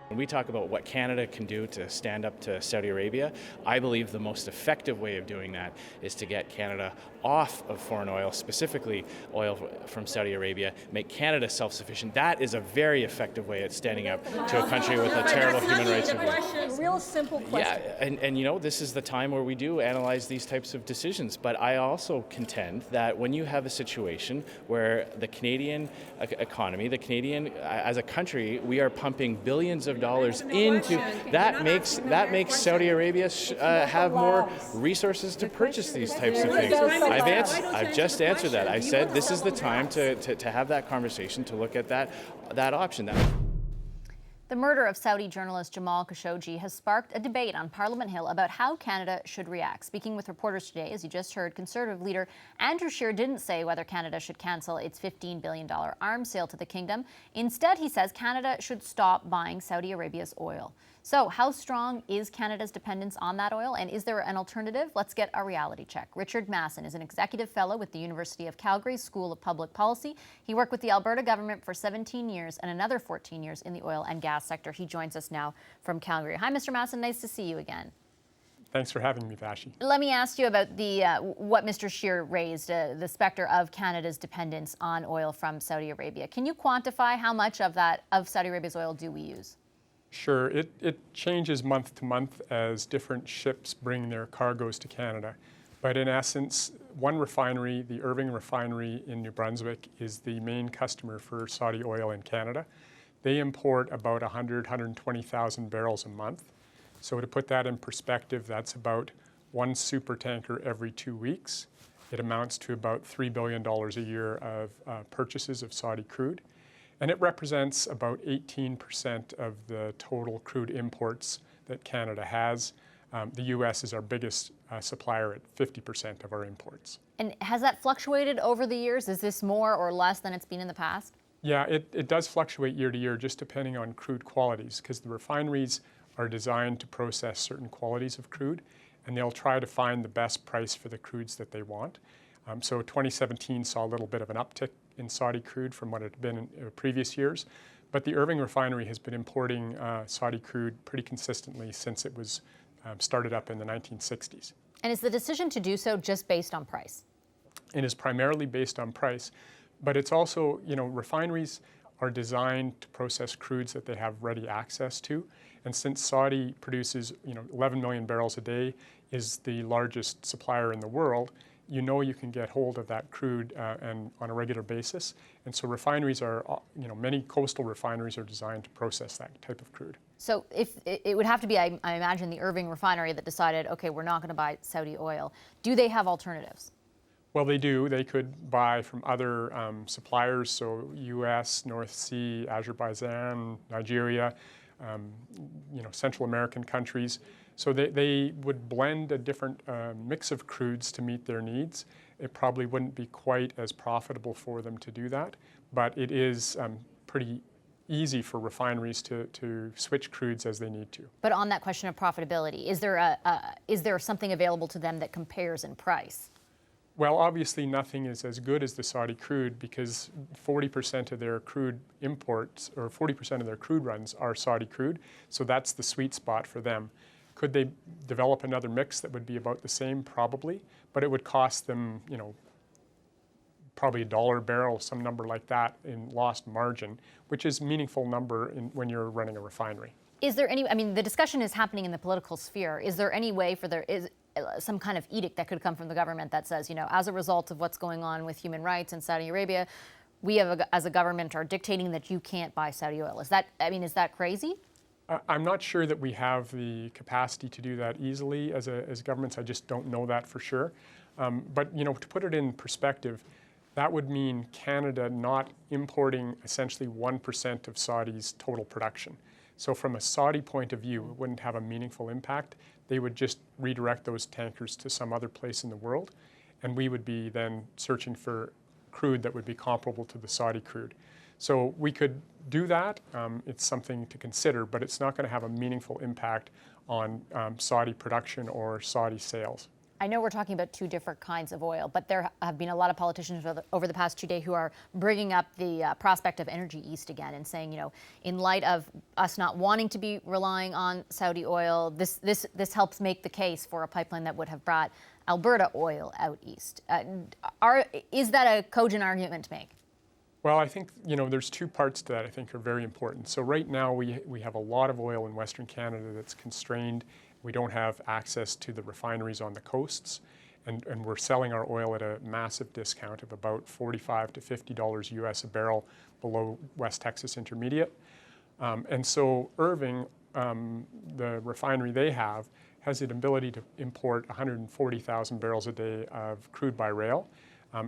When we talk about what Canada can do to stand up to Saudi Arabia, I believe the most effective way of doing that is to get Canada off of foreign oil, specifically oil from Saudi Arabia, make Canada self-sufficient. That is a very effective way at standing up to a country with a terrible human rights abuse. Real simple question. Yeah, and you know, this is the time where we do analyze these types of decisions. But I also contend that when you have a situation where the Canadian economy, the Canadian, as a country, we are pumping billions of dollars into that makes Saudi Arabia have more resources to purchase these types of things. I've just answered that. I said this is the time to have that conversation, to look at that option. The murder of Saudi journalist Jamal Khashoggi has sparked a debate on Parliament Hill about how Canada should react. Speaking with reporters today, as you just heard, Conservative leader Andrew Scheer didn't say whether Canada should cancel its $15 billion arms sale to the kingdom. Instead, he says Canada should stop buying Saudi Arabia's oil. So how strong is Canada's dependence on that oil, and is there an alternative? Let's get a reality check. Richard Masson is an executive fellow with the University of Calgary School of Public Policy. He worked with the Alberta government for 17 years and another 14 years in the oil and gas sector. He joins us now from Calgary. Hi, Mr. Masson. Nice to see you again. Thanks for having me, Vashi. Let me ask you about the what Mr. Scheer raised, the specter of Canada's dependence on oil from Saudi Arabia. Can you quantify how much of Saudi Arabia's oil do we use? Sure. It changes month to month as different ships bring their cargoes to Canada. But in essence, one refinery, the Irving refinery in New Brunswick, is the main customer for Saudi oil in Canada. They import about 120,000 barrels a month. So to put that in perspective, that's about one super tanker every 2 weeks. It amounts to about $3 billion a year of purchases of Saudi crude. And it represents about 18% of the total crude imports that Canada has. The U.S. is our biggest supplier at 50% of our imports. And has that fluctuated over the years? Is this more or less than it's been in the past? Yeah, it does fluctuate year to year, just depending on crude qualities, because the refineries are designed to process certain qualities of crude, and they'll try to find the best price for the crudes that they want. So 2017 saw a little bit of an uptick in Saudi crude from what it had been in previous years. But the Irving refinery has been importing Saudi crude pretty consistently since it was started up in the 1960s. And is the decision to do so just based on price? It is primarily based on price, but it's also, refineries are designed to process crudes that they have ready access to. And since Saudi produces, 11 million barrels a day, is the largest supplier in the world, you can get hold of that crude and on a regular basis. And so refineries are, many coastal refineries are designed to process that type of crude. So if it would have to be, I imagine, the Irving refinery that decided, okay, we're not going to buy Saudi oil. Do they have alternatives? Well, they do. They could buy from other suppliers, so U.S., North Sea, Azerbaijan, Nigeria, Central American countries. So they would blend a different mix of crudes to meet their needs. It probably wouldn't be quite as profitable for them to do that, but it is pretty easy for refineries to switch crudes as they need to. But on that question of profitability, is there something available to them that compares in price? Well, obviously nothing is as good as the Saudi crude because 40% of their crude imports, or 40% of their crude runs are Saudi crude, so that's the sweet spot for them. Could they develop another mix that would be about the same? Probably, but it would cost them, probably $1 a barrel, some number like that in lost margin, which is a meaningful number when you're running a refinery. Is there any, the discussion is happening in the political sphere. Is there any way for some kind of edict that could come from the government that says, as a result of what's going on with human rights in Saudi Arabia, we as a government are dictating that you can't buy Saudi oil? Is that crazy? I'm not sure that we have the capacity to do that easily as governments. I just don't know that for sure. But to put it in perspective, that would mean Canada not importing essentially 1% of Saudi's total production. So from a Saudi point of view, it wouldn't have a meaningful impact. They would just redirect those tankers to some other place in the world, and we would be then searching for crude that would be comparable to the Saudi crude. So we could do that. It's something to consider, but it's not going to have a meaningful impact on Saudi production or Saudi sales. I know we're talking about two different kinds of oil, but there have been a lot of politicians over the past 2 days who are bringing up the prospect of Energy East again and saying, you know, in light of us not wanting to be relying on Saudi oil, this helps make the case for a pipeline that would have brought Alberta oil out east. Is that a cogent argument to make? Well, I think, you know, there's two parts to that I think are very important. So right now we have a lot of oil in Western Canada that's constrained. We don't have access to the refineries on the coasts, and we're selling our oil at a massive discount of about $45 to $50 US a barrel below West Texas Intermediate. And so Irving, the refinery they have, has the ability to import 140,000 barrels a day of crude by rail.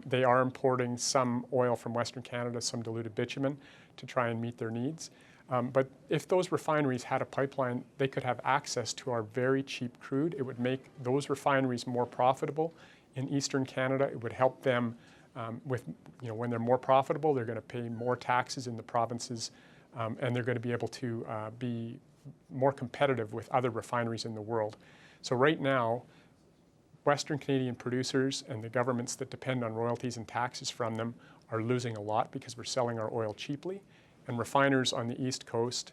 They are importing some oil from Western Canada, some diluted bitumen, to try and meet their needs. But if those refineries had a pipeline, they could have access to our very cheap crude. It would make those refineries more profitable in Eastern Canada. It would help them with, you know, when they're more profitable, they're going to pay more taxes in the provinces, and they're going to be able to be more competitive with other refineries in the world. So right now, Western Canadian producers and the governments that depend on royalties and taxes from them are losing a lot because we're selling our oil cheaply. And refiners on the East Coast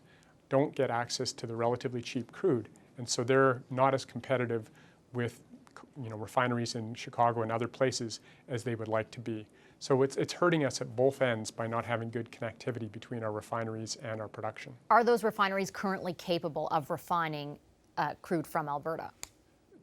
don't get access to the relatively cheap crude. And so they're not as competitive with, you know, refineries in Chicago and other places as they would like to be. So it's hurting us at both ends by not having good connectivity between our refineries and our production. Are those refineries currently capable of refining crude from Alberta?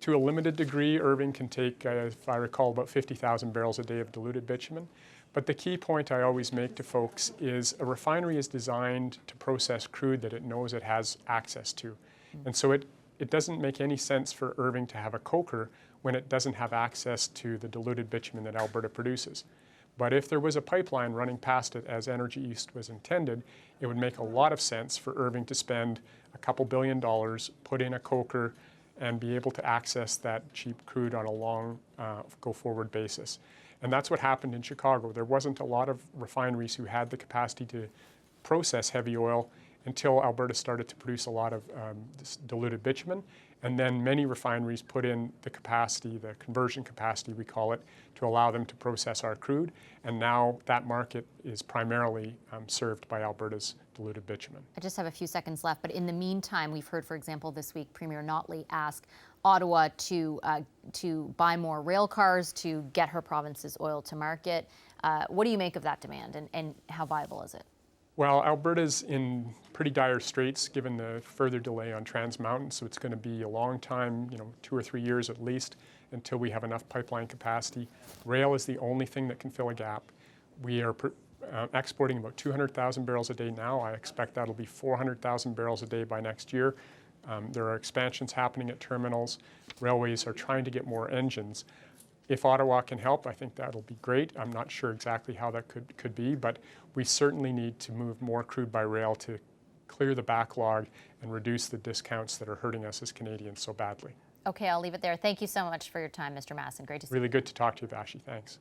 To a limited degree, Irving can take, if I recall, about 50,000 barrels a day of diluted bitumen. But the key point I always make to folks is a refinery is designed to process crude that it knows it has access to. And so it doesn't make any sense for Irving to have a coker when it doesn't have access to the diluted bitumen that Alberta produces. But if there was a pipeline running past it as Energy East was intended, it would make a lot of sense for Irving to spend a couple $2 billion, put in a coker, and be able to access that cheap crude on a long go-forward basis. And that's what happened in Chicago. There wasn't a lot of refineries who had the capacity to process heavy oil until Alberta started to produce a lot of this diluted bitumen. And then many refineries put in the capacity, the conversion capacity we call it, to allow them to process our crude. And now that market is primarily served by Alberta's diluted bitumen. I just have a few seconds left, but in the meantime, we've heard, for example, this week, Premier Notley ask Ottawa to buy more rail cars to get her province's oil to market. What do you make of that demand, and how viable is it? Well, Alberta's in pretty dire straits given the further delay on Trans Mountain, so it's going to be a long time, 2 or 3 years at least, until we have enough pipeline capacity. Rail is the only thing that can fill a gap. We are exporting about 200,000 barrels a day now. I expect that'll be 400,000 barrels a day by next year. There are expansions happening at terminals. Railways are trying to get more engines. If Ottawa can help, I think that'll be great. I'm not sure exactly how that could be, but we certainly need to move more crude by rail to clear the backlog and reduce the discounts that are hurting us as Canadians so badly. Okay, I'll leave it there. Thank you so much for your time, Mr. Masson. Great to see you. Really good to talk to you, Vashi. Thanks.